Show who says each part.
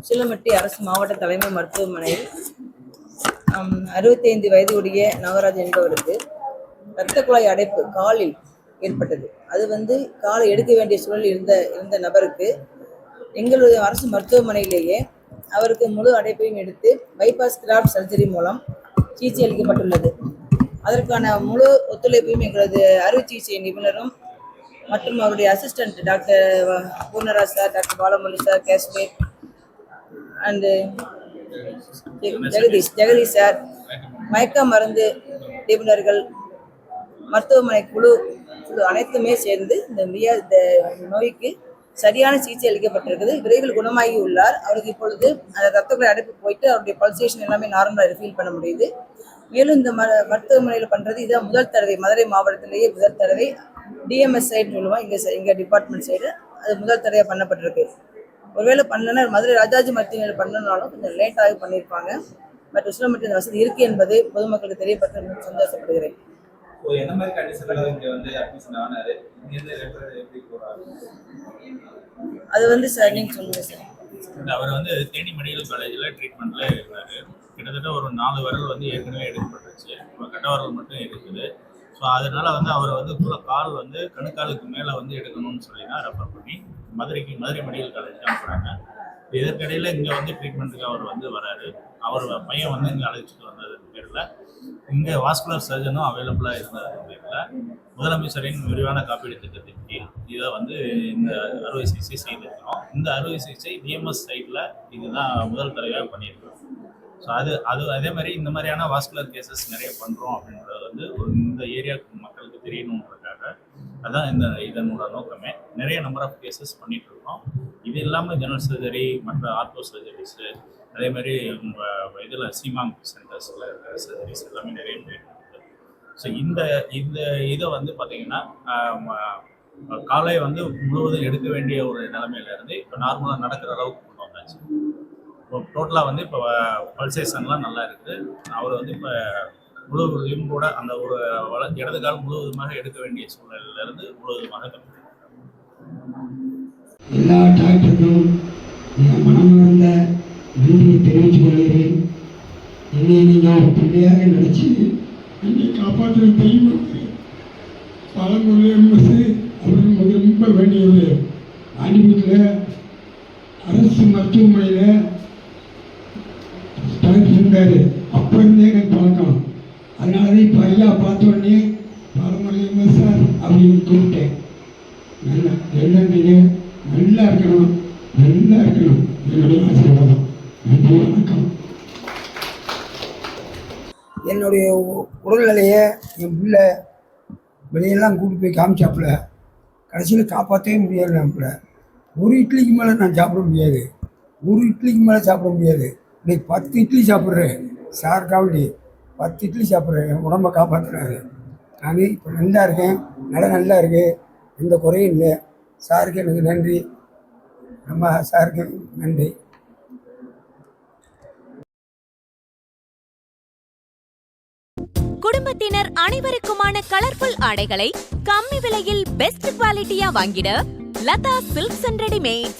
Speaker 1: உசிலம்பட்டி அரசு மாவட்ட தலைமை மருத்துவமனையில் 65 வயது உடைய நாகராஜ் என்பவருக்கு இரத்த குழாய் அடைப்பு காலில் ஏற்பட்டது. அது காலை எடுக்க வேண்டிய சூழல் இருந்த நபருக்கு எங்களுடைய அரசு மருத்துவமனையிலேயே அவருக்கு முழு அடைப்பையும் எடுத்து பைபாஸ் கிராஃப்ட் சர்ஜரி மூலம் சிகிச்சை அளிக்கப்பட்டுள்ளது. அதற்கான முழு ஒத்துழைப்பையும் எங்களது அறுவை சிகிச்சை நிபுணரும் மற்றும் அவருடைய assistant doctor Purnaraj sir, doctor Balamurali sir, Kashmir and Jagadish sir, மயக்க மருந்து நிபுணர்கள், மருத்துவமனை குழு அனைத்துமே சேர்ந்து இந்த நோய்க்கு சரியான சிகிச்சை அளிக்கப்பட்டிருக்குது. விரைவில் குணமாகி உள்ளார். அவருக்கு இப்பொழுது அந்த ரத்த குழாய் அடைப்பு போயிட்டு அவருடைய பல்சேஷன் எல்லாமே நார்மலாக ஃபீல் பண்ண முடியுது. மேலும் இந்த மருத்துவமனையில் பண்ணுறது இதான் முதல் தடவை, மதுரை மாவட்டத்திலேயே முதல் தடவை டிஎம்எஸ் சைடு சொல்லுவோம், எங்கள் டிபார்ட்மெண்ட் சைடு அது முதல் தடவையாக பண்ணப்பட்டிருக்கு. ஒருவேளை பண்ணலன்னா மதுரை ராஜாஜி மருத்துவமனையில் பண்ணனாலும் கொஞ்சம் லேட்டாக பண்ணியிருப்பாங்க. பட் உசிலம்பட்டி இந்த வசதி இருக்கு என்பது பொதுமக்களுக்கு தெரியப்பட்டு சந்தோஷப்படுகிறேன். அது சார் நீங்க சொல்லுங்க சார்.
Speaker 2: அவர் தேனி மெடிக்கல் காலேஜில் ட்ரீட்மெண்ட்ல இருந்தார். கிட்டத்தட்ட ஒரு 4 விரல் ஏற்கனவே எடுக்கப்பட்டுருச்சு. இப்போ கட்ட விரல் மட்டும் இருக்குது. ஸோ அதனால அவர் கால் கணுக்காலுக்கு மேலே எடுக்கணும்னு சொல்லி தான் ரெஃபர் பண்ணி மதுரை மெடிக்கல் காலேஜ் தான் போகிறாங்க. இதற்கிடையில் இங்கே ட்ரீட்மெண்ட்டுக்கு அவர் வராரு. அவர் பையன் இங்கே அழைச்சிட்டு வந்ததுக்கு பேரில் இங்கே வாஸ்குலர் சர்ஜனும் அவைலபிளாக இருந்ததுக்கு பேரில் முதலமைச்சரின் விரிவான காப்பீடு திட்டத்தின் கீழ் இதை இந்த அறுவை சிகிச்சை செய்திருக்கிறோம். இந்த அறுவை சிகிச்சை டிஎம்எஸ் சைடில் இதுதான் முதல் தடவையாக பண்ணியிருக்கிறோம். ஸோ அதே மாதிரி இந்த மாதிரியான வாஸ்குலர் கேசஸ் நிறைய பண்ணுறோம் அப்படின்றது இந்த ஏரியா மக்களுக்கு தெரியணுன்றதுக்காக அதான் இதனோட நோக்கமே. நிறைய நம்பர் ஆஃப் கேசஸ் பண்ணிட்டு இருக்கோம். இது இல்லாமல் ஜெனரல் சர்ஜரி, மற்ற ஆர்த்தோ சர்ஜரிஸு, அதே மாதிரி இதில் சீமாங் சென்டர்ஸில் இருக்கிற சர்ஜரிஸ் எல்லாமே நிறைய போயிட்டு இருக்குது. ஸோ இந்த இதை பார்த்தீங்கன்னா காலை முழுவதும் எடுக்க வேண்டிய ஒரு நிலைமையிலேருந்து இப்போ நார்மலாக நடக்கிற அளவுக்கு கொண்டு வந்தாச்சு. இப்போ டோட்டலாக இப்போ பல்சேஷன்லாம் நல்லா இருக்குது. அவர் இப்போ முழு லிம்போட அந்த ஒரு இடது கால் முழுவதுமாக எடுக்க வேண்டிய சூழ்நிலையிலிருந்து முழுவதுமாக
Speaker 3: எல்லா டாக்டர்களும் மனமார்ந்த நன்றியை தெரிவித்துக் கொள்கிறேன். என்னை நீங்கள் பிள்ளையாக நினைச்சு என்னை காப்பாற்ற தெரியும். பாலங்குடி எம்எஸ் அவர்கள் ரொம்ப வேண்டியது. ஆண்டிபுரத்தில் அரசு மருத்துவமனையில் டாக்டர் இருந்தார். அப்போ இருந்தே எனக்கு பழக்கம். அதனால தான் இப்போ ஐயா பார்த்த உடனே பாலமுரளி எம்எஸ் சார் அப்படின்னு கூப்பிட்டேன். நல்லா இருக்கணும் என்னுடைய ஆசீர்வாதம். நன்றி, வணக்கம். என்னுடைய உடல்நிலையை என் பிள்ளை வெளியெல்லாம் கூப்பிட்டு போய் காமிச்சாப்புல. கடைசியில் காப்பாற்றவே முடியாது. நம்மள ஒரு இட்லிக்கு மேலே நான் சாப்பிட முடியாது. இன்னைக்கு 10 இட்லி சாப்பிட்றேன். சாருக்காவண்டி 10 இட்லி சாப்பிட்றேன். என் உடம்பை காப்பாற்றுறாரு. நான் இப்போ நல்லா இருக்கேன். நல்லா இருக்கு. எந்த குறையும் இல்லை. சாருக்கு எனக்கு நன்றி. நம்ம சாருக்கு நன்றி.
Speaker 4: குடும்பத்தினர் அனைவருக்குமான கலர்ஃபுல் ஆடைகளை கம்மி விலையில் பெஸ்ட் குவாலிட்டியா வாங்கிட லதா சில்க்ஸ் அண்ட் ரெடிமேட்.